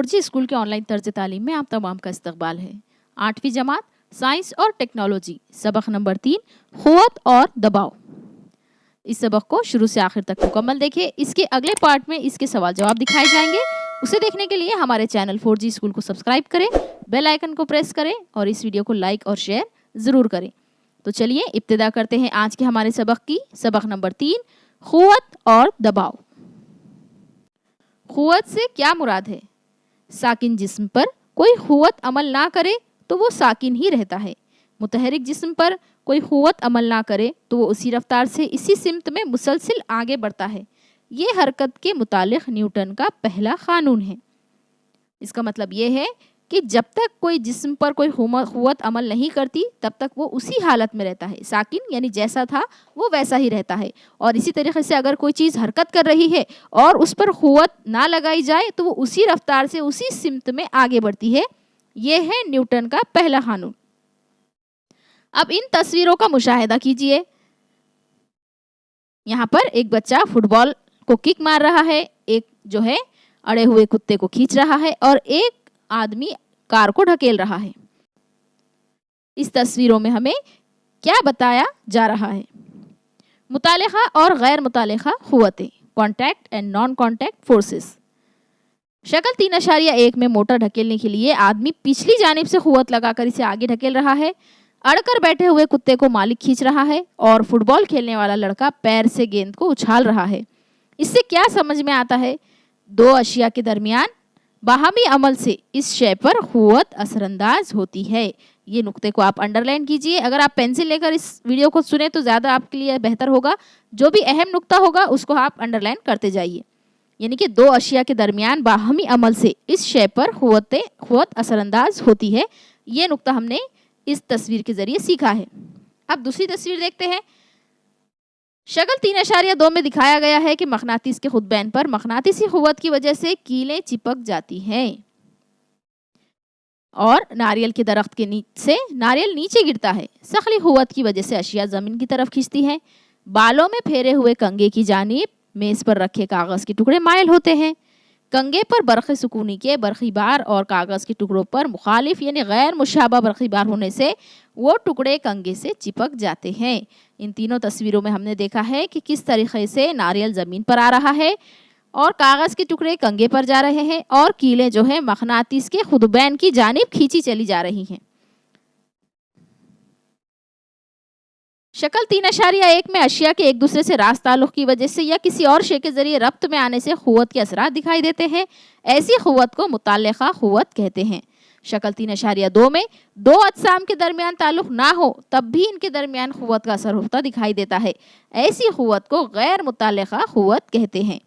4G school के online तर्ज तालीम में आप तमाम का इस्तकबाल है। 8वीं जमात साइंस और टेक्नोलॉजी सबक नंबर 3 क़ुव्वत और दबाव। इस सबक को शुरू से आखिर तक मुकम्मल देखिए। इसके अगले पार्ट में इसके सवाल जवाब दिखाए जाएंगे। उसे देखने के लिए हमारे चैनल 4G स्कूल को सब्सक्राइब करें, बेल आइकन को प्रेस करें और इस वीडियो को लाइक और शेयर ज़रूर करें। तो चलिए इब्तिदा करते हैं आज के हमारे सबक की। सबक नंबर 3 क़ुव्वत और दबाव। क़ुव्वत से क्या मुराद है? साकिन जिस्म पर कोई क़ुव्वत अमल ना करे तो वो साकिन ही रहता है। मुतहरिक जिस्म पर कोई क़ुव्वत अमल ना करे तो वो उसी रफ्तार से इसी सिमत में मुसलसिल आगे बढ़ता है। ये हरकत के मुतालिक न्यूटन का पहला क़ानून है। इसका मतलब ये है कि जब तक कोई जिस्म पर कोई क़ुव्वत अमल नहीं करती तब तक वो उसी हालत में रहता है। साकिन यानी जैसा था वो वैसा ही रहता है। और इसी तरीके से अगर कोई चीज़ हरकत कर रही है और उस पर क़ुव्वत ना लगाई जाए तो वो उसी रफ्तार से उसी सिमत में आगे बढ़ती है। ये है न्यूटन का पहला क़ानून। अब इन तस्वीरों का मुशाहिदा कीजिए। यहाँ पर एक बच्चा फुटबॉल को किक मार रहा है, एक जो है अड़े हुए कुत्ते को खींच रहा है और एक आदमी कार को ढकेल रहा है। इस तस्वीरों में हमें क्या बताया जा रहा है? मुतालिका और गैर मुतालिका क़ुव्वतें, contact and non contact forces. शक्ल 3.1 में मोटर ढकेलने के लिए आदमी पिछली जानिब से क़ुव्वत लगाकर इसे आगे ढकेल रहा है। अड़कर बैठे हुए कुत्ते को मालिक खींच रहा है और फुटबॉल खेलने वाला लड़का पैर से गेंद को उछाल रहा है। इससे क्या समझ में आता है? दो अशिया के दरमियान बाहमी अमल से इस शय पर क़ुव्वत असरअंदाज होती है। ये नुक्ते को आप अंडरलाइन कीजिए। अगर आप पेंसिल लेकर इस वीडियो को सुने तो ज़्यादा आपके लिए बेहतर होगा। जो भी अहम नुक्ता होगा उसको आप अंडरलाइन करते जाइए। यानी कि दो अशिया के दरमियान बाहमी अमल से इस शय पर क़ुव्वत असरअंदाज होती है। ये नुक्ता हमने इस तस्वीर के ज़रिए सीखा है। अब दूसरी तस्वीर देखते हैं। शक्ल 3.2 में दिखाया गया है कि मक़नातीस के खुतबैन पर मक़नातीसी क़ुव्वत की वजह से कीलें चिपक जाती हैं और नारियल के दरख्त के से नारियल नीचे गिरता है। सखली क़ुव्वत की वजह से अशिया ज़मीन की तरफ खींचती हैं। बालों में फेरे हुए कंगे की जानिब मेज़ पर रखे कागज़ के टुकड़े माइल होते हैं। कंगे पर बरक़े सुकूनी के बरक़ी बार और कागज़ के टुकड़ों पर मुखालिफ यानी गैर मुशाबा बरक़ी बार होने से वो टुकड़े कंगे से चिपक जाते हैं। इन तीनों तस्वीरों में हमने देखा है कि किस तरीक़े से नारियल ज़मीन पर आ रहा है और कागज़ के टुकड़े कंगे पर जा रहे हैं और कीलें जो है मक़नातीस के खुतबैन की जानिब खींची चली जा रही हैं। शक्ल 3.1 में अशिया के एक दूसरे से रास्त ताल्लुक़ की वजह से या किसी और शे के ज़रिए रब्त में आने से क़ुव्वत के असरात दिखाई देते हैं। ऐसी क़ुव्वत को मुताल्लिक़ा क़ुव्वत कहते हैं। शक्ल 3.2 में दो अजसाम के दरमियान ताल्लुक़ ना हो तब भी इनके दरमियान क़ुव्वत का असर होता दिखाई देता है। ऐसी क़ुव्वत को गैर मुताल्लिक़ा क़ुव्वत कहते हैं।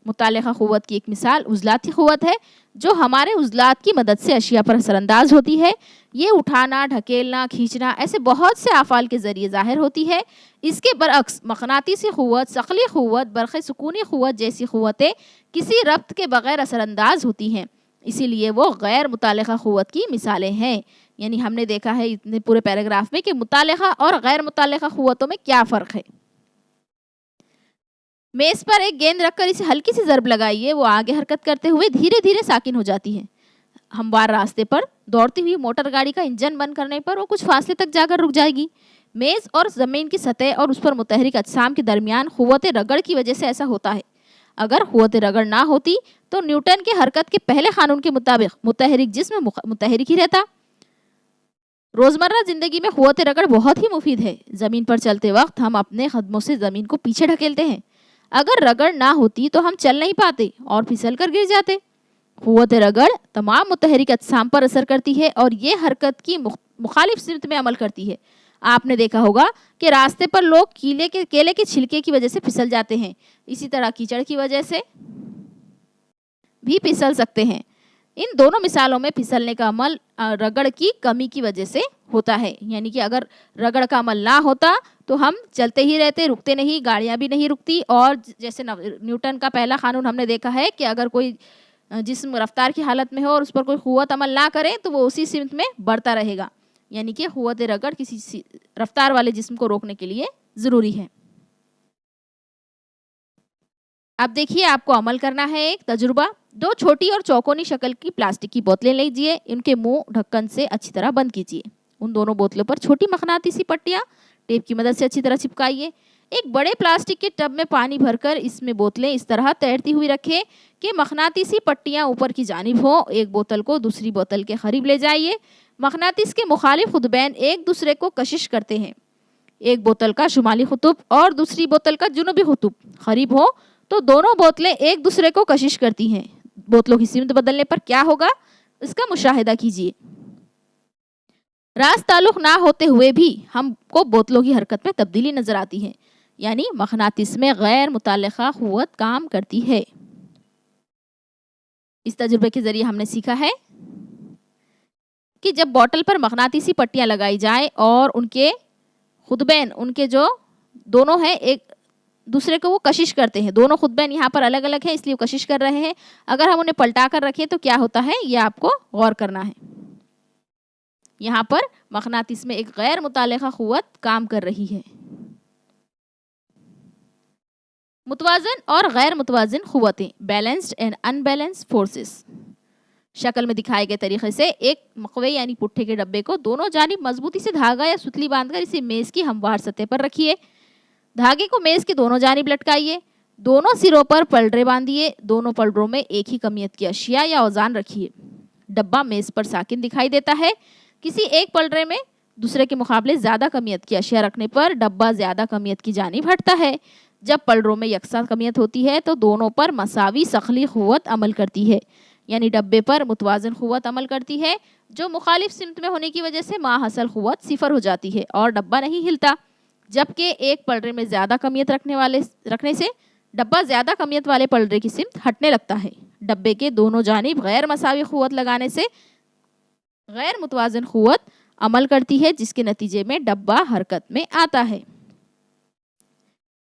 मुताल्लिक़ा क़ुव्वत की एक मिसाल उज़लाती क़ुव्वत है जो हमारे उज़लात की मदद से अशिया पर असरअंदाज होती है। ये उठाना, ढकेलना, खींचना ऐसे बहुत से आफ़ाल के ज़रिए ज़ाहिर होती है। इसके बरअक्स मक़नातीसी क़ुव्वत, सक़ली क़ुव्वत, बरक़े सुकूनी क़ुव्वत जैसी क़ुव्वतें किसी रब्त के बग़ैर असरअंदाज होती हैं। इसीलिए वो गैर मुताल्लिक़ा क़ुव्वत की मिसालें हैं। यानी हमने देखा है इतने पूरे पैराग्राफ में कि मुताल्लिक़ा और गैर मुताल्लिक़ा क़ुव्वतों में क्या फ़र्क है। मेज़ पर एक गेंद रखकर इसे हल्की सी ज़रब लगाइए, वो आगे हरकत करते हुए धीरे धीरे साकिन हो जाती है। हमवार रास्ते पर दौड़ती हुई मोटर गाड़ी का इंजन बंद करने पर वो कुछ फासले तक जाकर रुक जाएगी। मेज़ और ज़मीन की सतह और उस पर मुतहरिक अजसाम के दरमियान क़ुव्वत रगड़ की वजह से ऐसा होता है। अगर क़ुव्वत रगड़ ना होती तो न्यूटन के हरकत के पहले क़ानून के मुताबिक मुतहरिक जिस्म मुतहरिक ही रहता। रोज़मर्रा ज़िंदगी में क़ुव्वत रगड़ बहुत ही मुफीद है। ज़मीन पर चलते वक्त हम अपने कदमों से ज़मीन को पीछे ढकेलते हैं। अगर रगड़ ना होती तो हम चल नहीं पाते और फिसल कर गिर जाते। क़ुव्वत रगड़ तमाम मुतहरिक अजसाम पर असर करती है और ये हरकत की मुखालिफ सिमत में अमल करती है। आपने देखा होगा कि रास्ते पर लोग केले के छिलके की वजह से फिसल जाते हैं। इसी तरह कीचड़ की वजह से भी फिसल सकते हैं। इन दोनों मिसालों में फिसलने का अमल रगड़ की कमी की वजह से होता है। यानी कि अगर रगड़ का अमल ना होता तो हम चलते ही रहते, रुकते नहीं, गाड़ियाँ भी नहीं रुकती। और जैसे न्यूटन का पहला क़ानून हमने देखा है कि अगर कोई जिस्म रफ्तार की हालत में हो और उस पर कोई क़ुव्वत अमल ना करे तो वो उसी सिमत में बढ़ता रहेगा। यानी कि क़ुव्वत रगड़ किसी रफ्तार वाले जिस्म को रोकने के लिए ज़रूरी है। अब देखिए आपको अमल करना है एक तजुर्बा। दो छोटी और चौकोनी शक्ल की प्लास्टिक की बोतलें लीजिए, इनके मुंह ढक्कन से अच्छी तरह बंद कीजिए। उन दोनों बोतलों पर छोटी मखनातीसी पट्टियाँ टेप की मदद से अच्छी तरह चिपकाइए। एक बड़े प्लास्टिक के टब में पानी भरकर इसमें बोतलें इस तरह तैरती हुई रखें कि मखनातीसी पट्टियाँ ऊपर की जानिब हो। एक बोतल को दूसरी बोतल के करीब ले जाइए। मखनातीस के मुखालिफ खुतबैन एक दूसरे को कशिश करते हैं। एक बोतल का शुमाली कुतुब और दूसरी बोतल का जुनूबी कुतुब करीब हो तो दोनों बोतलें एक दूसरे को कशिश करती हैं। बोतलों की सिमत बदलने पर क्या होगा, इसका मुशाहिदा कीजिए। राज ताल्लुक ना होते हुए भी हमको बोतलों की हरकत में तब्दीली नजर आती है, यानी मखनातिस में गैर मुताल्लिका क़ुव्वत काम करती है। इस तजुर्बे के जरिए हमने सीखा है कि जब बोतल पर मखनातीसी पट्टियाँ लगाई जाए और उनके खुतबैन, उनके जो दोनों हैं, एक दूसरे को वो कशिश करते हैं। दोनों खुतबैन यहाँ पर अलग अलग हैं, इसलिए वो कशिश कर रहे हैं। अगर हम उन्हें पलटा कर रखें तो क्या होता है, ये आपको गौर करना है। यहाँ पर मखनातिस में एक गैर मुताल्लिका क़ुव्वत काम कर रही है। मुतवाज़न और गैर मुतवाज़िन क़ुव्वतें, बैलेंस्ड एंड अनबैलेंस्ड फोर्सेस। शक्ल में दिखाए गए तरीके से एक मकवे यानी पुट्ठे के डब्बे को दोनों जानिब मजबूती से धागा या सुतली बांधकर इसे मेज़ की हमवार सतह पर रखिए। धागे को मेज़ के दोनों जानिब लटकाइए। दोनों सिरों पर पलड़े बांधिए। दोनों पलड़ों में एक ही कमियत की अशिया या औज़ान रखिए। डब्बा मेज़ पर साकिन दिखाई देता है। किसी एक पलड़े में दूसरे के मुकाबले ज़्यादा कमियत की अशिया रखने पर डब्बा ज़्यादा कमियत की जानिब हटता है। जब पलड़ों में यकसा कमियत होती है तो दोनों पर मसावी सखली क़ुव्वत अमल करती है, यानी डब्बे पर मुतवाज़िन क़ुव्वत अमल करती है, जो मुखालिफ सिमत में होने की वजह से माहसल क़ुव्वत सिफर हो जाती है और डब्बा नहीं हिलता। जबकि एक पलड़े में ज़्यादा कमियत रखने से डब्बा ज़्यादा कमियत वाले पलड़े की सिमत हटने लगता है। डब्बे के दोनों जानिब गैर मसावी क़ुव्वत लगाने से गैर मुतवाज़िन क़ुव्वत अमल करती है, जिसके नतीजे में डब्बा हरकत में आता है।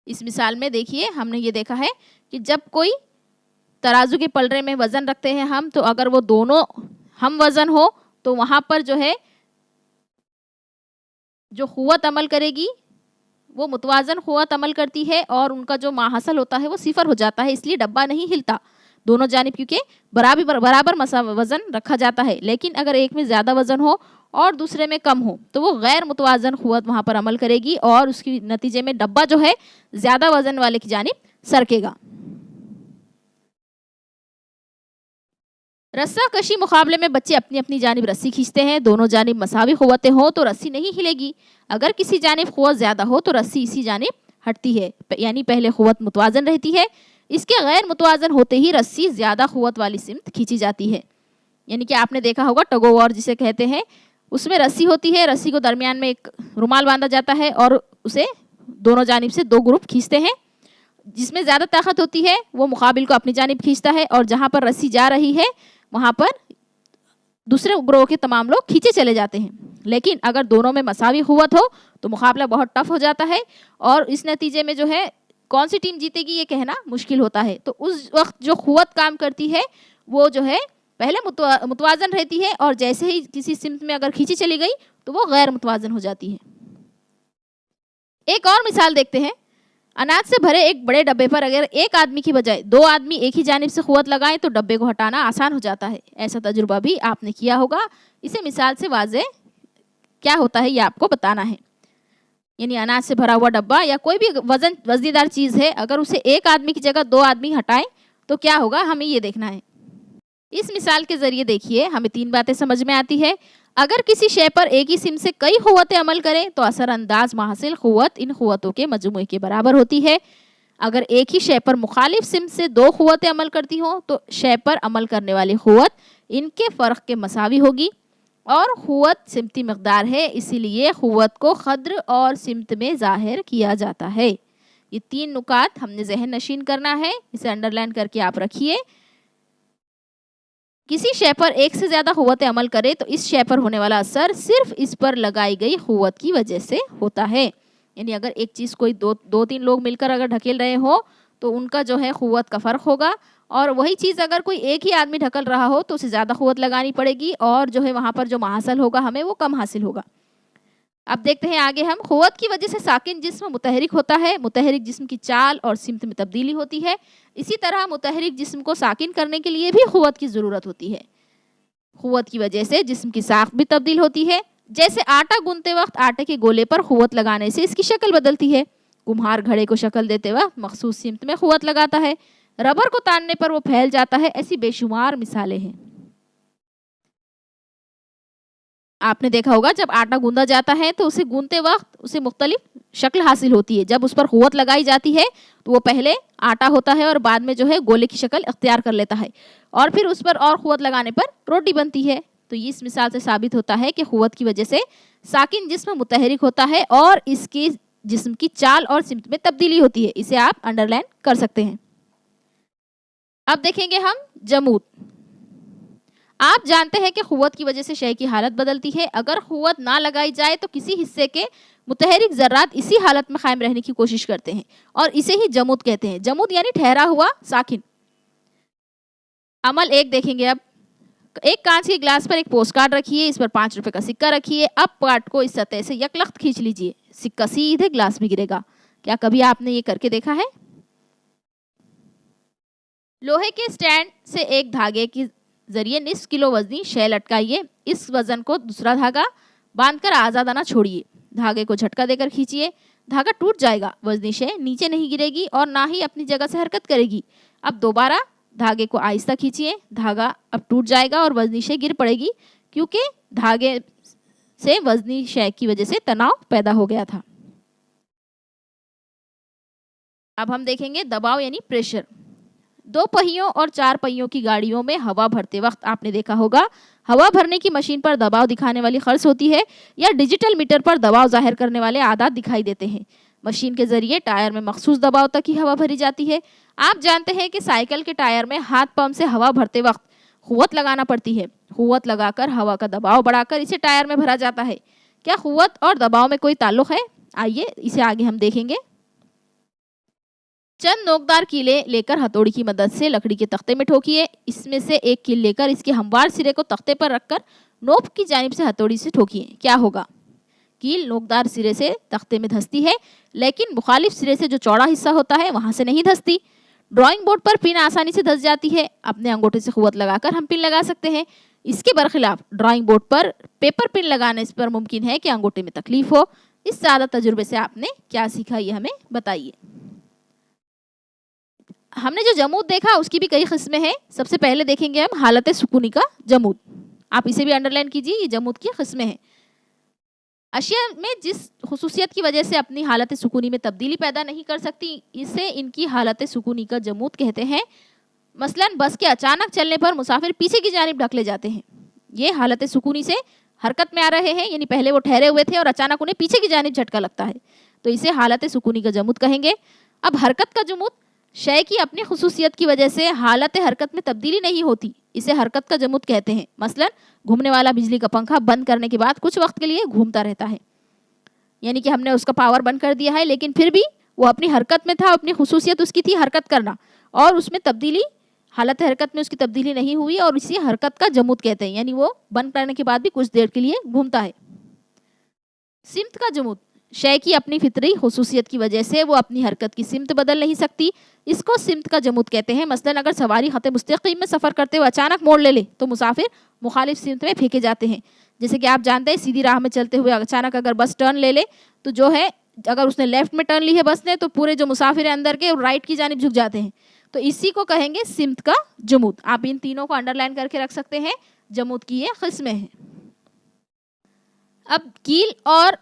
इस मिसाल में देखिए, हमने ये देखा है कि जब कोई तराजू के पलड़े में वज़न रखते हैं हम, तो अगर वो दोनों हम वज़न हो तो वहाँ पर जो है जो क़ुव्वत अमल करेगी वो मुतवाज़न क़ुव्वत अमल करती है और उनका जो माहसल होता है वो सिफर हो जाता है, इसलिए डब्बा नहीं हिलता दोनों जानिब, क्योंकि बराबर वज़न रखा जाता है। लेकिन अगर एक में ज़्यादा वज़न हो और दूसरे में कम हो तो वो गैर मुतवाज़न क़ुव्वत वहाँ पर अमल करेगी और उसके नतीजे में डब्बा जो है ज़्यादा वज़न वाले की जानिब सरकेगा। रस्सा कशी मुकाबले में बच्चे अपनी अपनी जानिब रस्सी खींचते हैं। दोनों जानिब मसावी क़ुव्वतें हो तो रस्सी नहीं हिलेगी। अगर किसी जानिब क़ुव्वत ज़्यादा हो तो रस्सी इसी जानिब हटती है, यानी पहले क़ुव्वत मुतवाज़न रहती है। इसके गैर मुतवाज़न होते ही रस्सी ज़्यादा क़ुव्वत वाली सिमत खींची जाती है। यानी कि आपने देखा होगा टग ऑफ वॉर जिसे कहते हैं, उसमें रस्सी होती है, रस्सी को दरमियान में एक रुमाल बांधा जाता है और उसे दोनों जानिब से दो ग्रुप खींचते हैं। जिसमें ज़्यादा ताकत होती है वो मुकाबिल को अपनी जानिब खींचता है और जहाँ पर रस्सी जा रही है वहाँ पर दूसरे ग्रोह के तमाम लोग खींचे चले जाते हैं। लेकिन अगर दोनों में मसावी क़ुव्वत हो तो मुकाबला बहुत टफ हो जाता है और इस नतीजे में जो है कौन सी टीम जीतेगी ये कहना मुश्किल होता है। तो उस वक्त जो क़ुव्वत काम करती है वो जो है पहले मुतवाज़न रहती है और जैसे ही किसी सिमत में अगर खींची चली गई तो वो गैर मुतवाज़न हो जाती है। एक और मिसाल देखते हैं। अनाज से भरे एक बड़े डब्बे पर अगर एक आदमी की बजाय दो आदमी एक ही जानिब से क़ुव्वत लगाएं तो डब्बे को हटाना आसान हो जाता है। ऐसा तजुर्बा भी आपने किया होगा। इसे मिसाल से वाज़े क्या होता है ये आपको बताना है। यानी अनाज से भरा हुआ डब्बा या कोई भी वज़नीदार चीज़ है, अगर उसे एक आदमी की जगह दो आदमी हटाएं तो क्या होगा, हमें ये देखना है। इस मिसाल के ज़रिए देखिए हमें तीन बातें समझ में आती है। अगर किसी शय पर एक ही सिम से कई क़ुव्वतें अमल करें तो असरअंदाज माहसिल क़ुव्वत इन क़ुव्वतों के मजमूए के बराबर होती है। अगर एक ही शय पर मुखालिफ सिम से दो क़ुव्वतें अमल करती हों तो शय पर अमल करने वाली क़ुव्वत इनके फ़र्क के मसावी होगी। और क़ुव्वत सिमती मकदार है, इसीलिए क़ुव्वत को क़द्र और सिमत में ज़ाहिर किया जाता है। ये तीन नुकात हमने ज़हन नशीन करना है, इसे अंडरलाइन करके आप रखिए। किसी शय पर एक से ज़्यादा क़ुव्वतें अमल करे तो इस शय पर होने वाला असर सिर्फ इस पर लगाई गई क़ुव्वत की वजह से होता है। यानी अगर एक चीज़ कोई दो तीन लोग मिलकर अगर ढकेल रहे हो तो उनका जो है क़ुव्वत का फ़र्क होगा, और वही चीज़ अगर कोई एक ही आदमी ढकल रहा हो तो उसे ज़्यादा क़ुव्वत लगानी पड़ेगी और जो है वहाँ पर जो हासिल होगा हमें वो कम हासिल होगा। अब देखते हैं आगे हम, क़ुव्वत की वजह से साकिन जिस्म मुतहरिक होता है, मुतहरिक जिस्म की चाल और सिमत में तब्दीली होती है। इसी तरह मुतहरिक जिस्म को साकिन करने के लिए भी क़ुव्वत की ज़रूरत होती है। क़ुव्वत की वजह से जिस्म की साख्त भी तब्दील होती है। जैसे आटा गूंथते वक्त आटे के गोले पर क़ुव्वत लगाने से इसकी शक्ल बदलती है। कुम्हार घड़े को शक्ल देते वक्त मखसूस सिमत में क़ुव्वत लगाता है। रबर को तानने पर वो फैल जाता है। ऐसी बेशुमार मिसालें हैं। आपने देखा होगा जब आटा गूंदा जाता है तो उसे गूंदते वक्त उसे मुख्तलिफ शक्ल हासिल होती है। जब उस पर क़ुव्वत लगाई जाती है तो वो पहले आटा होता है और बाद में जो है गोले की शक्ल अख्तियार कर लेता है और फिर उस पर और क़ुव्वत लगाने पर रोटी बनती है। तो इस मिसाल से साबित होता है कि क़ुव्वत की वजह से साकिन जिस्म मुतहरिक होता है और इसकी जिस्म की चाल और सिमत में तब्दीली होती है। इसे आप अंडरलाइन कर सकते हैं। अब देखेंगे हम जमूद। आप जानते हैं कि क़ुव्वत की वजह से शय की हालत बदलती है। अगर क़ुव्वत ना लगाई जाए तो किसी हिस्से के मुतहरिक ज़र्रात इसी हालत में कायम रहने की कोशिश करते हैं और इसे ही जमूद कहते हैं। जमूद यानी ठहरा हुआ साकिन। अमल 1 देखेंगे। अब एक कांच के गिलास पर एक पोस्ट कार्ड रखिए, इस पर 5 रुपए का सिक्का रखिए। अब कार्ड को इस सतह से यकलख्त खींच लीजिए, सिक्का सीधे गिलास में गिरेगा। क्या कभी आपने ये करके देखा है? लोहे के स्टैंड से एक धागे के जरिए निस्फ किलो वजनी शय लटकाइए। इस वजन को दूसरा धागा बांधकर आज़ादाना छोड़िए। धागे को झटका देकर खींचिए, धागा टूट जाएगा। वजनी शय नीचे नहीं गिरेगी और ना ही अपनी जगह से हरकत करेगी। अब दोबारा धागे को आहिस्ता खींचिए, धागा अब टूट जाएगा और वजनी शय गिर पड़ेगी क्योंकि धागे से वजनी शय की वजह से तनाव पैदा हो गया था। अब हम देखेंगे दबाव यानी प्रेशर। 2 पहियों और 4 पहियों की गाड़ियों में हवा भरते वक्त आपने देखा होगा हवा भरने की मशीन पर दबाव दिखाने वाली खर्च होती है या डिजिटल मीटर पर दबाव जाहिर करने वाले आदात दिखाई देते हैं। मशीन के जरिए टायर में मखसूस दबाव तक ही हवा भरी जाती है। आप जानते हैं कि साइकिल के टायर में हाथ पंप से हवा भरते वक्त क़ुव्वत लगाना पड़ती है। क़ुव्वत लगाकर हवा का दबाव बढ़ाकर इसे टायर में भरा जाता है। क्या क़ुव्वत और दबाव में कोई ताल्लुक़ है? आइए इसे आगे हम देखेंगे। चंद नोकदार कीले लेकर हथौड़ी की मदद से लकड़ी के तख्ते में ठोकिए। इसमें से एक कील लेकर इसके हमवार सिरे को तख्ते पर रखकर नोक की जानिब से हथौड़ी से ठोकिए। क्या होगा? कील नोकदार सिरे से तख्ते में धंसती है लेकिन मुखालिफ सिरे से जो चौड़ा हिस्सा होता है वहां से नहीं धंसती। ड्राइंग बोर्ड पर पिन आसानी से धंस जाती है। अपने अंगूठे से क़ुव्वत लगाकर हम पिन लगा सकते हैं। इसके बरखिलाफ ड्राइंग बोर्ड पर पेपर पिन लगाने पर मुमकिन है कि अंगूठे में तकलीफ हो। इस सादा तजुर्बे से आपने क्या सीखा ये हमें बताइए। हमने जो जमूद देखा उसकी भी कई किस्में हैं। सबसे पहले देखेंगे हम हालत सुकूनी का जमूद। आप इसे भी अंडरलाइन कीजिए, ये जमूद की किस्में हैं। अशिया में जिस खुसूसियत की वजह से अपनी हालत सुकूनी में तब्दीली पैदा नहीं कर सकती इसे इनकी हालत सुकूनी का जमूद कहते हैं। मसलन बस के अचानक चलने पर मुसाफिर पीछे की जानिब ढकले जाते हैं। ये हालत सुकूनी से हरकत में आ रहे हैं, यानी पहले वो ठहरे हुए थे और अचानक उन्हें पीछे की जानिब झटका लगता है, तो इसे हालत सुकूनी का जमूद कहेंगे। अब हरकत का जमूद, शय की अपनी खुसूसियत की वजह से हालत हरकत में तब्दीली नहीं होती, इसे हरकत का जमूद कहते हैं। मसलन घूमने वाला बिजली का पंखा बंद करने के बाद कुछ वक्त के लिए घूमता रहता है, यानी कि हमने उसका पावर बंद कर दिया है लेकिन फिर भी वो अपनी हरकत में था, अपनी खुसूसियत उसकी थी हरकत करना, और उसमें तब्दीली, हालत हरकत में उसकी तब्दीली नहीं हुई और इसी हरकत का जमूद कहते हैं, यानी वो बंद करने के बाद भी कुछ देर के लिए घूमता है। सिमत का जमूद, शय की अपनी फितरी खुसूसियत की वजह से वो अपनी हरकत की सिमत बदल नहीं सकती, इसको सिमत का जमूद कहते हैं। मसलन अगर सवारी खत मुस्तकीम में सफ़र करते हुए अचानक मोड़ ले तो मुसाफिर मुखालिफ सिमत में फेंके जाते हैं। जैसे कि आप जानते हैं सीधी राह में चलते हुए अचानक अगर बस टर्न ले तो जो है, अगर उसने लेफ्ट में टर्न ली है बस ने, तो पूरे जो मुसाफिर है अंदर के राइट की जानिब झुक जाते हैं, तो इसी को कहेंगे सिमत का जमूद। आप इन तीनों को अंडरलाइन करके रख सकते हैं, जमूद की ये किस्में हैं। अब कील और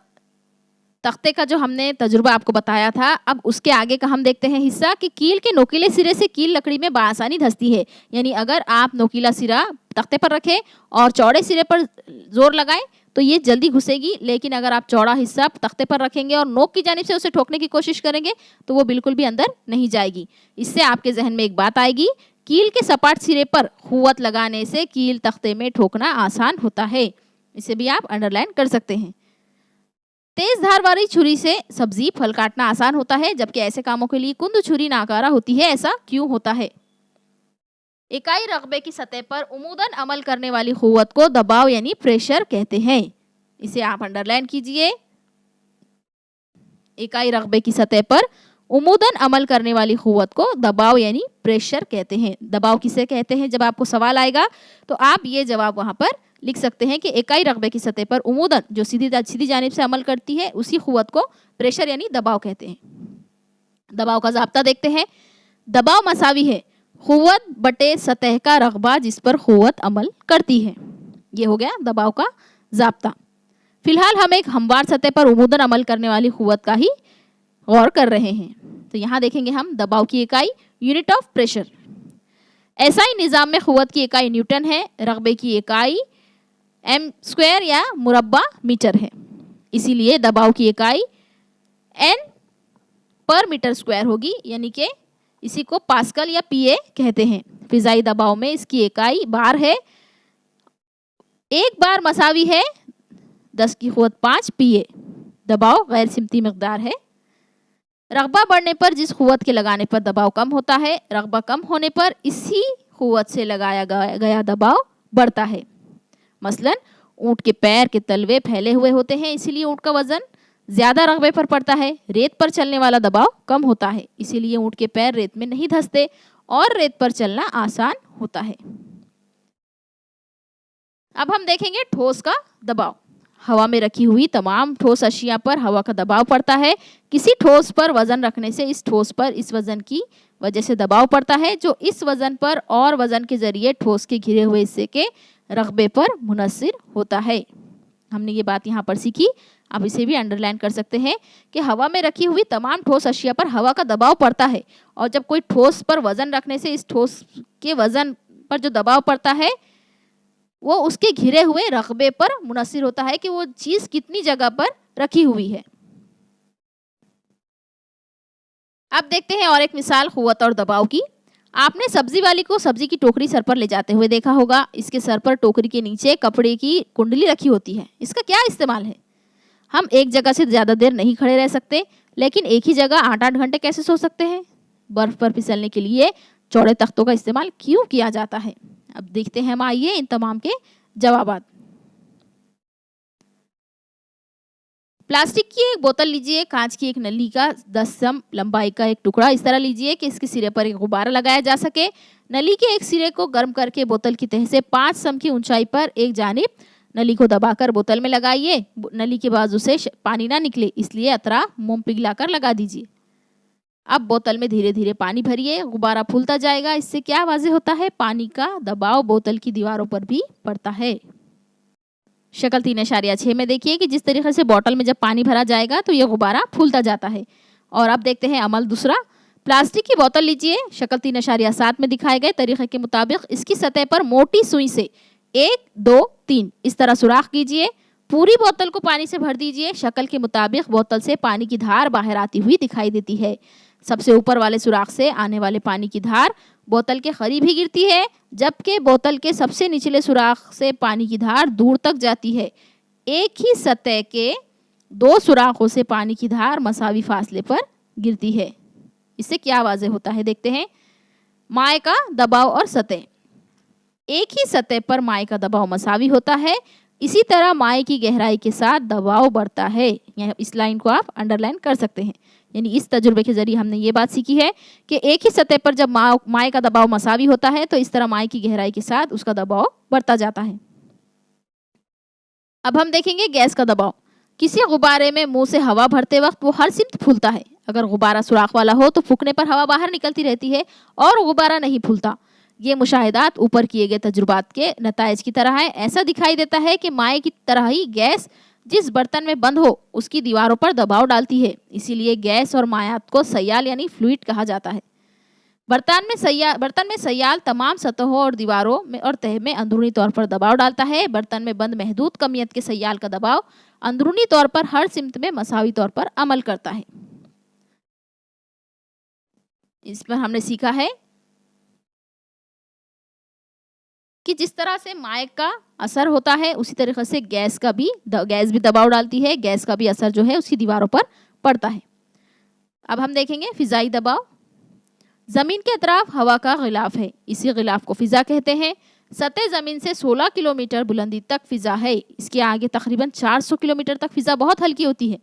तख्ते का जो हमने तजुर्बा आपको बताया था, अब उसके आगे का हम देखते हैं हिस्सा कि कील के नोकीले सिरे से कील लकड़ी में बासानी धंसती है। यानी अगर आप नोकीला सिरा तख्ते पर रखें और चौड़े सिरे पर जोर लगाएं तो ये जल्दी घुसेगी, लेकिन अगर आप चौड़ा हिस्सा तख्ते पर रखेंगे और नोक की जानिब से उसे ठोकने की कोशिश करेंगे तो वो बिल्कुल भी अंदर नहीं जाएगी। इससे आपके जहन में एक बात आएगी, कील के सपाट सिरे पर क़ुव्वत लगाने से कील तख्ते में ठोकना आसान होता है। इसे भी आप अंडरलाइन कर सकते हैं। तेज धार वाली छुरी से सब्जी फल काटना आसान होता है, जबकि ऐसे कामों के लिए कुंद छुरी नाकारा होती है। ऐसा क्यों होता है? इकाई रकबे की सतह पर उमूदन अमल करने वाली क़ुव्वत को दबाव यानी प्रेशर कहते हैं। इसे आप अंडरलाइन कीजिए। इकाई रकबे की सतह पर उमूदन अमल करने वाली क़ुव्वत को दबाव यानी प्रेशर कहते हैं। दबाव किसे कहते हैं, जब आपको सवाल आएगा तो आप ये जवाब वहाँ पर लिख सकते हैं कि इकाई रकबे की सतह पर उमूदन जो सीधी जानिब से अमल करती है उसी क़ुव्वत को प्रेशर यानी दबाव कहते हैं। दबाव का ज़ाब्ता देखते हैं। दबाव मसावी है क़ुव्वत बटे सतह का रकबा जिस पर क़ुव्वत अमल करती है। ये हो गया दबाव का ज़ाब्ता। फिलहाल हम एक हमवार सतह पर उमूदन अमल करने वाली क़ुव्वत का ही गौर कर रहे हैं। तो यहाँ देखेंगे हम दबाव की इकाई यूनिट ऑफ प्रेशर। ऐसा निज़ाम में क़ुव्वत की इकाई न्यूटन है, रकबे की इकाई एम स्क्वायर या मुरब्बा मीटर है। इसीलिए दबाव की इकाई एन पर मीटर स्क्वायर होगी, यानी कि इसी को पास्कल या पीए कहते हैं। फिजाई दबाव में इसकी इकाई बार है। एक बार मसावी है 10 की क़ुव्वत 5 पीए। दबाव गैर सिमती मकदार है। रकबा बढ़ने पर जिस क़ुव्वत के लगाने पर दबाव कम होता है, रकबा कम होने पर इसी क़ुव्वत से लगाया गया दबाव बढ़ता है। मसलन ऊँट के पैर के तलवे फैले हुए होते हैं, इसीलिए ऊँट का वजन ज़्यादा रकबे पर पड़ता है। रेत पर चलने वाला दबाव कम होता है, इसीलिए ऊँट के पैर रेत में नहीं धंसते और रेत पर चलना आसान होता है। अब हम देखेंगे ठोस का दबाव। हवा में रखी हुई तमाम ठोस अशिया पर हवा का दबाव पड़ता है। किसी ठोस पर वजन रखने से इस ठोस पर इस वजन की वजह से दबाव पड़ता है, जो इस वजन पर और वजन के जरिए ठोस के घिरे हुए हिस्से के रकबे पर मुनस्सिर होता है। हमने ये बात यहाँ पर सीखी, आप इसे भी अंडरलाइन कर सकते हैं कि हवा में रखी हुई तमाम ठोस अशिया पर हवा का दबाव पड़ता है, और जब कोई ठोस पर वजन रखने से इस ठोस के वजन पर जो दबाव पड़ता है वो उसके घिरे हुए रकबे पर मुनस्सिर होता है कि वो चीज़ कितनी जगह पर रखी हुई है। अब देखते हैं और एक मिसाल क़ुव्वत और दबाव की। आपने सब्जी वाली को सब्जी की टोकरी सर पर ले जाते हुए देखा होगा। इसके सर पर टोकरी के नीचे कपड़े की कुंडली रखी होती है। इसका क्या इस्तेमाल है? हम एक जगह से ज़्यादा देर नहीं खड़े रह सकते, लेकिन एक ही जगह 8-8 घंटे कैसे सो सकते हैं? बर्फ़ पर फिसलने के लिए चौड़े तख्तों का इस्तेमाल क्यों किया जाता है? अब देखते हैं हम, आइए इन तमाम के जवाबात। प्लास्टिक की एक बोतल लीजिए, कांच की एक नली का 10 सम लंबाई का एक टुकड़ा इस तरह लीजिए कि इसके सिरे पर एक गुब्बारा लगाया जा सके। नली के एक सिरे को गर्म करके बोतल की तह से 5 सम की ऊंचाई पर एक जानिब नली को दबाकर बोतल में लगाइए। नली के बाजू से पानी ना निकले, इसलिए अतराफ मोम पिघलाकर लगा दीजिए। अब बोतल में धीरे धीरे पानी भरिए, गुब्बारा फूलता जाएगा। इससे क्या वाज़े होता है? पानी का दबाव बोतल की दीवारों पर भी पड़ता है। शक्ल 3.6 में देखिए कि जिस तरीके से बोतल में जब पानी भरा जाएगा तो ये गुब्बारा फूलता जाता है। और अब देखते हैं अमल दूसरा। प्लास्टिक की बोतल लीजिए, शक्ल 3.7 में दिखाए गए तरीके के मुताबिक इसकी सतह पर मोटी सुई से 1, 2, 3 इस तरह सुराख कीजिए। पूरी बोतल को पानी से भर दीजिए। शक्ल के मुताबिक बोतल से पानी की धार बाहर आती हुई दिखाई देती है। सबसे ऊपर वाले सुराख से आने वाले पानी की धार बोतल के करीब ही गिरती है, जबकि बोतल के सबसे निचले सुराख से पानी की धार दूर तक जाती है। एक ही सतह के 2 सुराखों से पानी की धार मसावी फासले पर गिरती है। इससे क्या वाज़े होता है? देखते हैं। माए का दबाव और सतह। एक ही सतह पर माए का दबाव मसावी होता है, इसी तरह माए की गहराई के साथ दबाव बढ़ता है। यहाँ इस लाइन को आप अंडरलाइन कर सकते हैं। यानी इस तजुर्बे के जरिए हमने ये बात सीखी है कि एक ही सतह पर जब माए का दबाव मसावी होता है तो इस तरह माए की गहराई के साथ उसका दबाव बढ़ता जाता है। अब हम देखेंगे गैस का दबाव। किसी गुब्बारे में मुंह से हवा भरते वक्त वो हर सिमत फूलता है। अगर गुब्बारा सुराख वाला हो तो फूंकने पर हवा बाहर निकलती रहती है और गुब्बारा नहीं फूलता। ये मुशाहिदात ऊपर किए गए तजुर्बात के नताइज की तरह है। ऐसा दिखाई देता है कि माए की तरह ही गैस जिस बर्तन में बंद हो उसकी दीवारों पर दबाव डालती है। इसीलिए गैस और मायात को सयाल यानी फ्लूइड कहा जाता है। बर्तन में सयाल तमाम सतहों और दीवारों में और तह में अंदरूनी तौर पर दबाव डालता है। बर्तन में बंद महदूद कमियत के सयाल का दबाव अंदरूनी तौर पर हर सिमत में मसावी तौर पर अमल करता है। इस पर हमने सीखा है कि जिस तरह से माए का असर होता है उसी तरीके से गैस भी दबाव डालती है। गैस का भी असर जो है उसकी दीवारों पर पड़ता है। अब हम देखेंगे फिजाई दबाव। ज़मीन के अतराफ हवा का गिलाफ है, इसी गिलाफ को फिजा कहते हैं। सतह ज़मीन से 16 किलोमीटर बुलंदी तक फिजा है। इसके आगे तकरीबन 400 किलोमीटर तक फिजा बहुत हल्की होती है।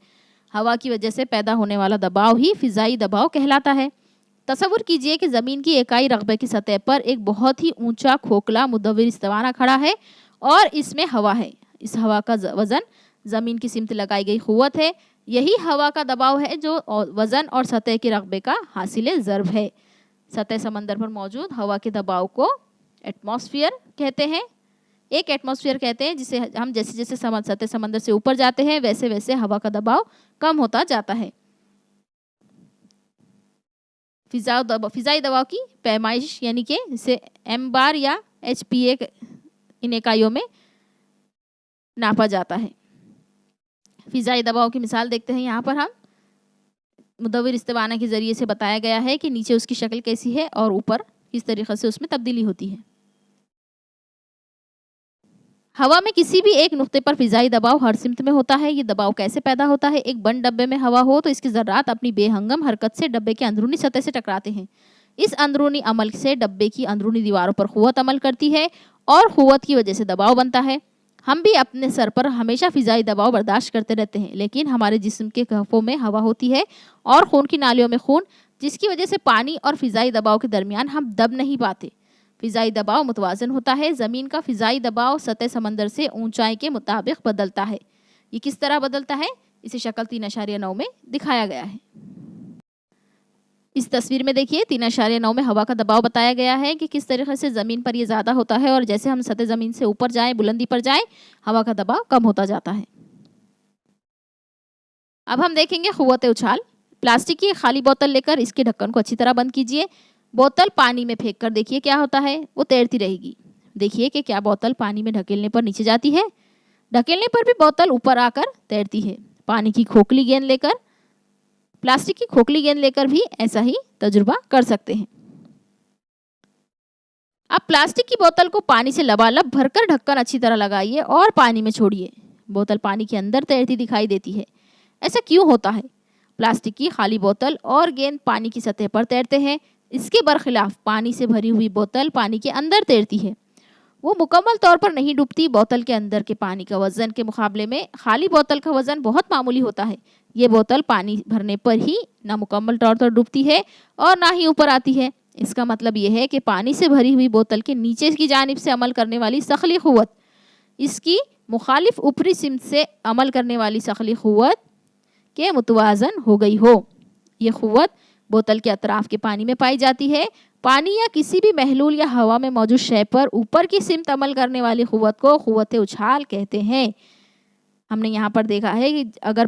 हवा की वजह से पैदा होने वाला दबाव ही फिजाई दबाव कहलाता है। तसव्वुर कीजिए कि ज़मीन की इकाई रकबे की सतह पर एक बहुत ही ऊंचा खोखला मुदव्विर इस्तिवाना खड़ा है और इसमें हवा है। इस हवा का वज़न ज़मीन की सिमत लगाई गई क़ुव्वत है। यही हवा का दबाव है जो वज़न और सतह के रकबे का हासिल ज़र्ब है। सतह समंदर पर मौजूद हवा के दबाव को एटमॉस्फेयर कहते हैं। एक एटमॉस्फेयर कहते हैं जिसे हम जैसे जैसे सतह समंदर से ऊपर जाते हैं वैसे वैसे हवा का दबाव कम होता जाता है। फिजाई दबाव की पैमाइश यानी कि इसे एम बार या HPA इन इकाइयों में नापा जाता है। फिजाई दबाव की मिसाल देखते हैं। यहाँ पर हम मुदव्विर इस्तिवाना के ज़रिए से बताया गया है कि नीचे उसकी शक्ल कैसी है और ऊपर किस तरीक़े से उसमें तब्दीली होती है। हवा में किसी भी एक नुक्ते पर फिजाई दबाव हर सिमत में होता है। ये दबाव कैसे पैदा होता है? एक बंद डब्बे में हवा हो तो इसके ज़र्रात अपनी बेहंगम हरकत से डब्बे के अंदरूनी सतह से टकराते हैं। इस अंदरूनी अमल से डब्बे की अंदरूनी दीवारों पर क़ुव्वत अमल करती है और क़ुव्वत की वजह से दबाव बनता है। हम भी अपने सर पर हमेशा फिजाई दबाव बर्दाश्त करते रहते हैं, लेकिन हमारे जिस्म के कफ़ों में हवा होती है और खून की नालियों में खून, जिसकी वजह से पानी और फिजाई दबाव के दरमियान हम दब नहीं पाते। फिजाई दबाव मुतवाज़न होता है। ज़मीन का फिजाई दबाव सतह समंदर से ऊंचाई के मुताबिक बदलता है। ये किस तरह बदलता है? इसे शक्ल 3.9 में दिखाया गया है। इस तस्वीर में देखिए 3.9 में हवा का दबाव बताया गया है कि किस तरीके से ज़मीन पर ये ज़्यादा होता है और जैसे हम सतह ज़मीन से ऊपर जाएं, बुलंदी पर जाएं, हवा का दबाव कम होता जाता है। अब हम देखेंगे क़ुव्वत उछाल। प्लास्टिक की खाली बोतल लेकर इसके ढक्कन को अच्छी तरह बंद कीजिए। बोतल पानी में फेंक कर देखिए क्या होता है। वो तैरती रहेगी। देखिए कि क्या बोतल पानी में ढकेलने पर नीचे जाती है? ढकेलने पर भी बोतल ऊपर आकर तैरती है। पानी की खोखली गेंद लेकर, प्लास्टिक की खोखली गेंद लेकर भी ऐसा ही तजुर्बा कर सकते हैं। अब प्लास्टिक की बोतल को पानी से लबालब भरकर ढक्कन अच्छी तरह लगाइए और पानी में छोड़िए। बोतल पानी के अंदर तैरती दिखाई देती है। ऐसा क्यों होता है? प्लास्टिक की खाली बोतल और गेंद पानी की सतह पर तैरते हैं। इसके बरखिलाफ पानी से भरी हुई बोतल पानी के अंदर तैरती है। वो मुकम्मल तौर पर नहीं डूबती। बोतल के अंदर के पानी का वज़न के मुकाबले में खाली बोतल का वज़न बहुत मामूली होता है। ये बोतल पानी भरने पर ही ना मुकम्मल तौर पर डूबती है और ना ही ऊपर आती है। इसका मतलब ये है कि पानी से भरी हुई बोतल के नीचे की जानिब से अमल करने वाली सखली क़ुव्वत इसकी मुखालिफ ऊपरी सिमत से अमल करने वाली सखली क़ुव्वत के मुतवाज़न हो गई हो। ये क़ुव्वत बोतल के अतराफ़ के पानी में पाई जाती है। पानी या किसी भी महलूल या हवा में मौजूद शय पर ऊपर की सिमत अमल करने वाली क़ुव्वत को क़ुव्वत उछाल कहते हैं। हमने यहाँ पर देखा है कि अगर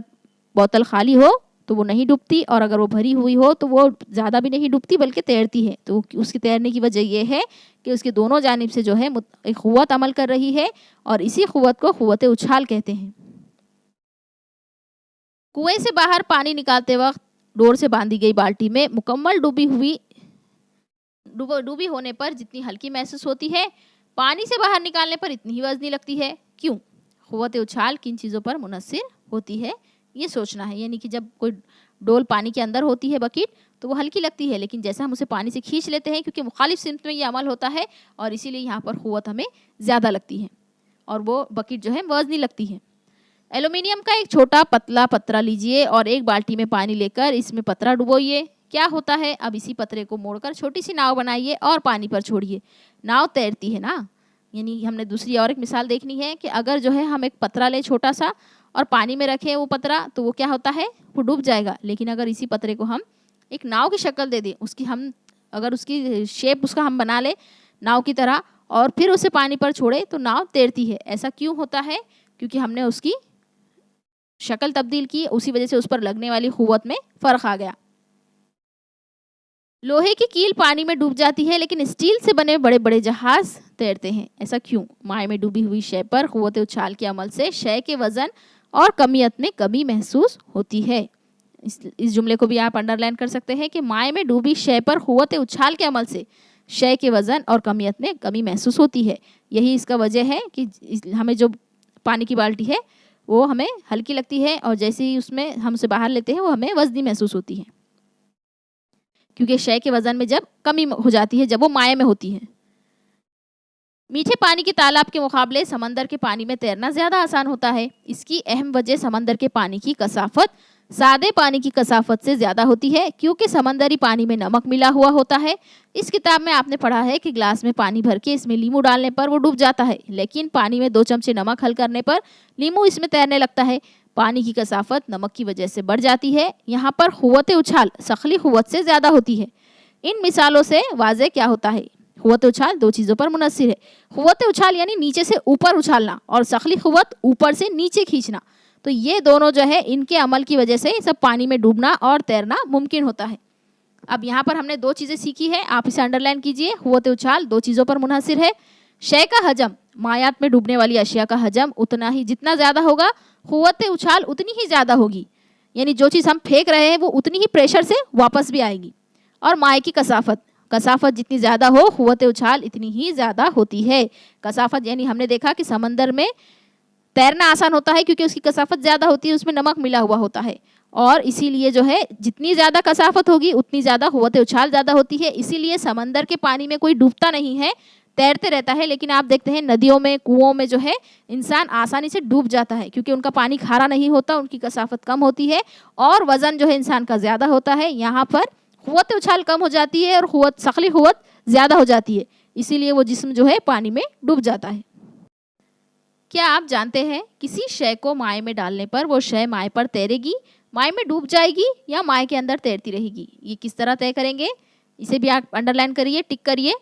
बोतल खाली हो तो वो नहीं डूबती और अगर वो भरी हुई हो तो वो ज़्यादा भी नहीं डूबती बल्कि तैरती है। तो उसकी तैरने की वजह ये है कि उसके दोनों जानिब से जो है एक क़ुव्वत अमल कर रही है और इसी क़ुव्वत को क़ुव्वत उछाल कहते हैं। कुएं से बाहर पानी निकालते वक्त डोर से बांधी गई बाल्टी में मुकम्मल डूबी होने पर जितनी हल्की महसूस होती है, पानी से बाहर निकालने पर इतनी ही वज़नी लगती है। क्यों? क़ुव्वत उछाल किन चीज़ों पर मुनहसिर होती है ये सोचना है। यानी कि जब कोई डोल पानी के अंदर होती है बकेट तो वो हल्की लगती है, लेकिन जैसे हम उसे पानी से खींच लेते हैं क्योंकि मुखालिफ सिमत में ये अमल होता है और इसीलिए यहाँ पर क़ुव्वत हमें ज़्यादा लगती है और वो बकेट जो है वज़नी लगती है। एल्युमिनियम का एक छोटा पतला पतरा लीजिए और एक बाल्टी में पानी लेकर इसमें पतरा डुबोइए। क्या होता है? अब इसी पतरे को मोड़कर छोटी सी नाव बनाइए और पानी पर छोड़िए। नाव तैरती है ना। यानी हमने दूसरी और एक मिसाल देखनी है कि अगर जो है हम एक पतरा लें छोटा सा और पानी में रखें वो पतरा, तो वो क्या होता है? वो डूब जाएगा। लेकिन अगर इसी पतरे को हम एक नाव की शक्ल दे दें, उसकी शेप उसका हम बना लें नाव की तरह और फिर उसे पानी पर छोड़े तो नाव तैरती है। ऐसा क्यों होता है? क्योंकि हमने उसकी शक्ल तब्दील की, उसी वजह से उस पर लगने वाली क़ुव्वत में फ़र्क आ गया। लोहे की कील पानी में डूब जाती है लेकिन स्टील से बने बड़े बड़े जहाज़ तैरते हैं। ऐसा क्यों? माए में डूबी हुई शय पर क़ुव्वत उछाल के अमल से शय के वज़न और कमियत में कमी महसूस होती है। इस जुमले को भी आप अंडरलाइन कर सकते हैं कि माए में डूबी शय पर क़ुव्वत उछाल के अमल से शय के वज़न और कमियत में कमी महसूस होती है। यही इसका वजह है कि हमें जो पानी की बाल्टी है वो हमें हल्की लगती है और जैसे ही उसमें हम उसे बाहर लेते हैं वो हमें वज़नी महसूस होती है, क्योंकि शय के वज़न में जब कमी हो जाती है जब वो माए में होती है। मीठे पानी के तालाब के मुकाबले समंदर के पानी में तैरना ज़्यादा आसान होता है। इसकी अहम वजह समंदर के पानी की कसाफत सादे पानी की कसाफत से ज़्यादा होती है क्योंकि समंदरी पानी में नमक मिला हुआ होता है। इस किताब में आपने पढ़ा है कि ग्लास में पानी भर के इसमें लींबू डालने पर वो डूब जाता है, लेकिन पानी में 2 चमचे नमक हल करने पर लींबू इसमें तैरने लगता है। पानी की कसाफत नमक की वजह से बढ़ जाती है। यहाँ पर क़ुव्वत उछाल सखली क़ुव्वत से ज़्यादा होती है। इन मिसालों से वाज़े क्या होता है? क़ुव्वत उछाल 2 चीज़ों पर मुनहसिर है। क़ुव्वत उछाल यानी नीचे से ऊपर उछालना और सखली क़ुव्वत ऊपर से नीचे खींचना। तो ये दोनों जो है इनके अमल की वजह से सब पानी में डूबना और तैरना मुमकिन होता है। अब यहाँ पर हमने 2 चीज़ें सीखी है, आप इसे अंडरलाइन कीजिए। क़ुव्वत उछाल 2 चीज़ों पर मुनहसिर है। शय का हजम, मायात में डूबने वाली अशिया का हजम उतना ही जितना ज़्यादा होगा, क़ुव्वत उछाल उतनी ही ज़्यादा होगी। यानी जो चीज़ हम फेंक रहे हैं वो उतनी ही प्रेशर से वापस भी आएगी। और माए की कसाफत, कसाफत जितनी ज़्यादा हो क़ुव्वत उछाल इतनी ही ज़्यादा होती है। कसाफत यानी हमने देखा कि समंदर में तैरना आसान होता है क्योंकि उसकी कसाफत ज़्यादा होती है, उसमें नमक मिला हुआ होता है, और इसीलिए जो है जितनी ज़्यादा कसाफत होगी उतनी ज़्यादा क़ुव्वत उछाल ज़्यादा होती है। इसीलिए समंदर के पानी में कोई डूबता नहीं है, तैरते रहता है। लेकिन आप देखते हैं नदियों में, कुओं में जो है इंसान आसानी से डूब जाता है क्योंकि उनका पानी खारा नहीं होता, उनकी कसाफत कम होती है और वज़न जो है इंसान का ज़्यादा होता है। यहाँ पर क़ुव्वत उछाल कम हो जाती है और सखली क़ुव्वत ज़्यादा हो जाती है, इसीलिए वो जिस्म जो है पानी में डूब जाता है। क्या आप जानते हैं किसी शय को माए में डालने पर वो शय माए पर तैरेगी, माए में डूब जाएगी या माए के अंदर तैरती रहेगी? ये किस तरह तय करेंगे? इसे भी आप अंडरलाइन करिए, टिक करिए।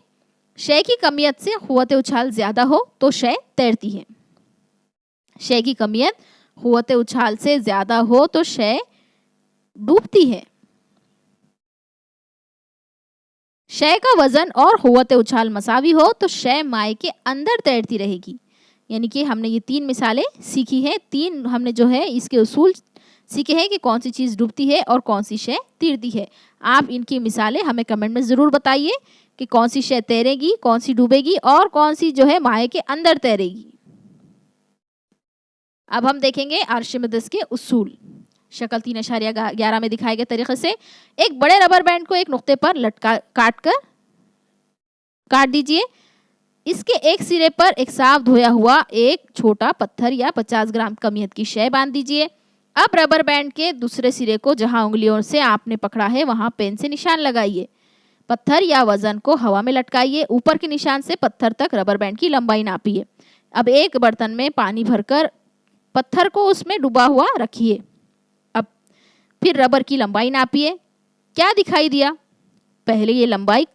शय की कमियत से क़ुव्वत उछाल ज़्यादा हो तो शय तैरती है। शय की कमियत क़ुव्वत उछाल से ज़्यादा हो तो शय डूबती है। शय का वज़न और क़ुव्वत उछाल मसावी हो तो शय माए के अंदर तैरती रहेगी। यानी कि हमने ये 3 मिसालें सीखी हैं। 3 हमने जो है इसके उसूल सीखे हैं कि कौन सी चीज़ डूबती है और कौन सी शय तैरती है। आप इनकी मिसालें हमें कमेंट में ज़रूर बताइए कि कौन सी शय तैरेगी, कौन सी डूबेगी और कौन सी जो है माए के अंदर तैरेगी। अब हम देखेंगे आर्शिमिदस के उसूल। शक्ल 3.11 में दिखाए गए तरीके से एक बड़े रबर बैंड को एक नुक्ते पर काट दीजिए। इसके एक सिरे पर एक साफ धोया हुआ एक छोटा पत्थर या 50 ग्राम कमियत की शय बांध दीजिए। अब रबर बैंड के दूसरे सिरे को जहां उंगलियों से आपने पकड़ा है वहां पेन से निशान लगाइए। पत्थर या वजन को हवा में लटकाइए। ऊपर के निशान से पत्थर तक रबर बैंड की लंबाई नापिए। अब एक बर्तन में पानी भरकर पत्थर को उसमें डूबा हुआ रखिए। अब फिर रबर की लंबाई नापिए। क्या दिखाई दिया? पहले ये लंबाई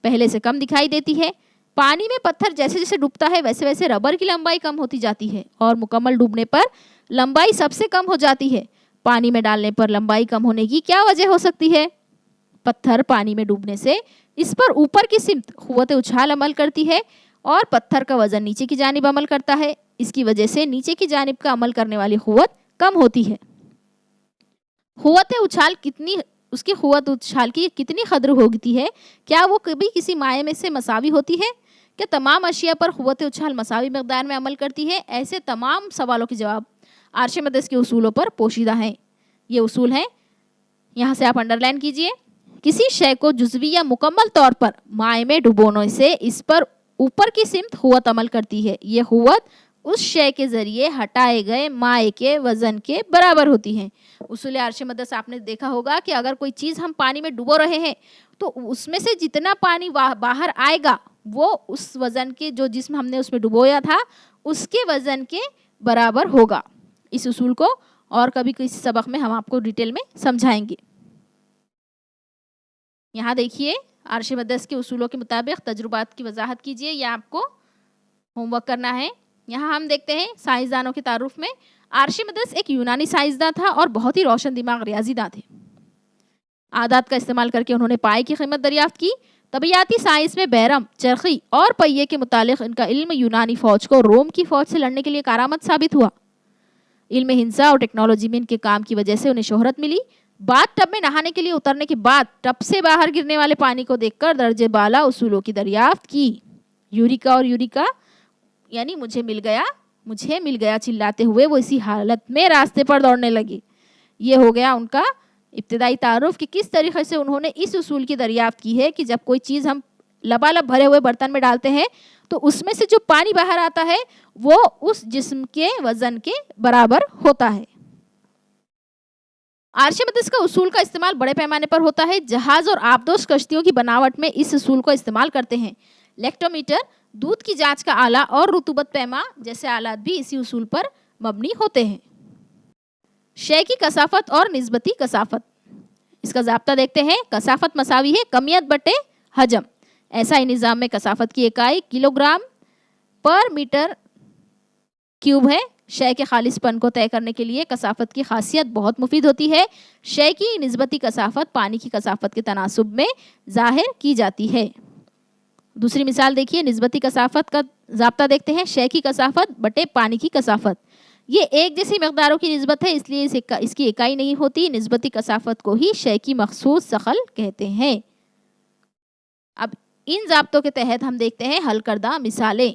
पहले से कम दिखाई देती है। पानी में पत्थर जैसे जैसे डूबता है वैसे वैसे रबर की लंबाई कम होती जाती है और मुकम्मल डूबने पर लंबाई सबसे कम हो जाती है। पानी में डालने पर लंबाई कम होने की क्या वजह हो सकती है? पत्थर पानी में डूबने से इस पर ऊपर की सिमत क़ुव्वत उछाल अमल करती है और पत्थर का वजन नीचे की जानिब अमल करता है। इसकी वजह से नीचे की जानिब का अमल करने वाली क़ुव्वत कम होती है। उसकी क़ुव्वत उछाल की कितनी कदर होती है? क्या वो कभी किसी माए में से मसावी होती है? क्या तमाम अशिया पर क़ुव्वत उछाल मसावी मकदार में अमल करती है? ऐसे तमाम सवालों के जवाब आर्शिमिदस के उसूलों पर पोशीदा हैं। ये उसूल हैं, यहाँ से आप अंडरलाइन कीजिए। किसी शय को जुज़वी या मुकम्मल तौर पर माए में डुबोने से इस पर ऊपर की सिमत क़ुव्वत अमल करती है। ये क़ुव्वत उस शय के ज़रिए हटाए गए माए के वज़न के बराबर होती है। उसूल आर्शिमिदस आपने देखा होगा कि अगर कोई चीज़ हम पानी में डुबो रहे हैं तो उसमें से जितना पानी बाहर आएगा वो उस वज़न के जो जिस्म हमने उसमें डुबोया था उसके वज़न के बराबर होगा। इस उसूल को और कभी किसी सबक में हम आपको डिटेल में समझाएंगे। यहाँ देखिए, आर्शिमिदस के उसूलों के मुताबिक तजुर्बात की वजाहत कीजिए। यह आपको होमवर्क करना है। यहाँ हम देखते हैं साइंसदानों के तारुफ में आर्शिमिदस एक यूनानी साइंसदान था और बहुत ही रोशन दिमाग रियाजीदान थे। आदात का इस्तेमाल करके उन्होंने पाए की कीमत दरियाफ्त की। तबियाती साइंस में बैरम, चरखी और पहिए के मुतालिक इनका इल्म यूनानी फ़ौज को रोम की फ़ौज से लड़ने के लिए कारआमद साबित हुआ। इल्म हिंसा और टेक्नोलॉजी में इनके काम की वजह से उन्हें शोहरत मिली। बाथ टब में नहाने के लिए उतरने के बाद टब से बाहर गिरने वाले पानी को देखकर दर्जे बाला उसूलों की दरियाफ्त की। यूरिका और यूरिका यानी मुझे मिल गया चिल्लाते हुए वो इसी हालत में रास्ते पर दौड़ने लगे। ये हो गया उनका इब्तिदाई तारुफ कि किस तरीके से उन्होंने इस उसूल की दरियाफ्त की है कि जब कोई चीज़ हम लबालब भरे हुए बर्तन में डालते हैं तो उसमें से जो पानी बाहर आता है वो उस जिस्म के वज़न के बराबर होता है। आर्चिमिडीज का उसूल का इस्तेमाल बड़े पैमाने पर होता है। जहाज और आबदोश कश्तियों की बनावट में इस उसूल को इस्तेमाल करते हैं। लेक्टोमीटर, दूध की जांच का आला और रुतूबत पैमा जैसे आलात भी इसी उसूल पर मबनी होते हैं। शय की कसाफत और निस्बती कसाफत, इसका ज़ाब्ता देखते हैं। कसाफत मसावी है कमियत बटे हजम। ऐसा निज़ाम में कसाफत की इकाई किलोग्राम पर मीटर क्यूब है। शय के खालिसपन को तय करने के लिए कसाफत की खासियत बहुत मुफीद होती है। शय की निस्बती कसाफत पानी की कसाफत के तनासुब में ज़ाहिर की जाती है। दूसरी मिसाल देखिए, निस्बती कसाफत का ज़ाब्ता देखते हैं। शय की कसाफत बटे पानी की कसाफत, ये एक जैसी मकदारों की निस्बत है, इसलिए इसकी इकाई नहीं होती। निस्बती कसाफत को ही शय की मखसूस शक्ल कहते हैं। अब इन ज़ाब्तों के तहत हम देखते हैं हल करदा मिसालें।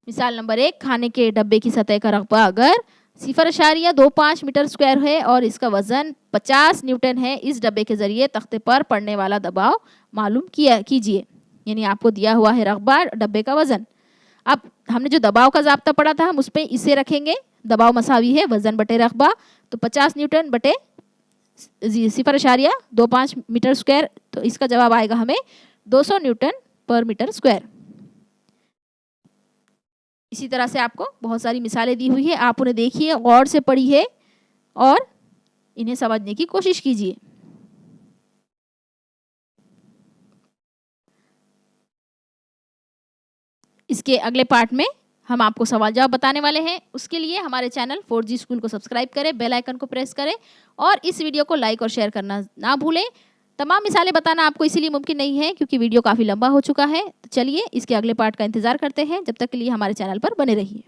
मिसाल नंबर 1, खाने के डब्बे की सतह का रकबा अगर 0.25 मीटर स्क्वायर है और इसका वज़न 50 न्यूटन है, इस डब्बे के ज़रिए तख्ते पर पड़ने वाला दबाव मालूम कीजिए। यानी आपको दिया हुआ है रकबा, डब्बे का वज़न। अब हमने जो दबाव का ज़ाब्ता पढ़ा था, हम उस पर इसे रखेंगे। दबाव मसावी है वज़न बटे रकबा, तो 50 न्यूटन बटे 0.25 मीटर स्क्वायर, तो इसका जवाब आएगा हमें 200 न्यूटन पर मीटर स्क्वायर। इसी तरह से आपको बहुत सारी मिसालें दी हुई है, आप उन्हें देखिए, गौर से पढ़िए और इन्हें समझने की कोशिश कीजिए। इसके अगले पार्ट में हम आपको सवाल जवाब बताने वाले हैं। उसके लिए हमारे चैनल 4G स्कूल को सब्सक्राइब करें, बेल आइकन को प्रेस करें और इस वीडियो को लाइक और शेयर करना ना भूलें। तमाम मिसालें बताना आपको इसीलिए मुमकिन नहीं है क्योंकि वीडियो काफ़ी लंबा हो चुका है। तो चलिए इसके अगले पार्ट का इंतज़ार करते हैं। जब तक के लिए हमारे चैनल पर बने रहिए।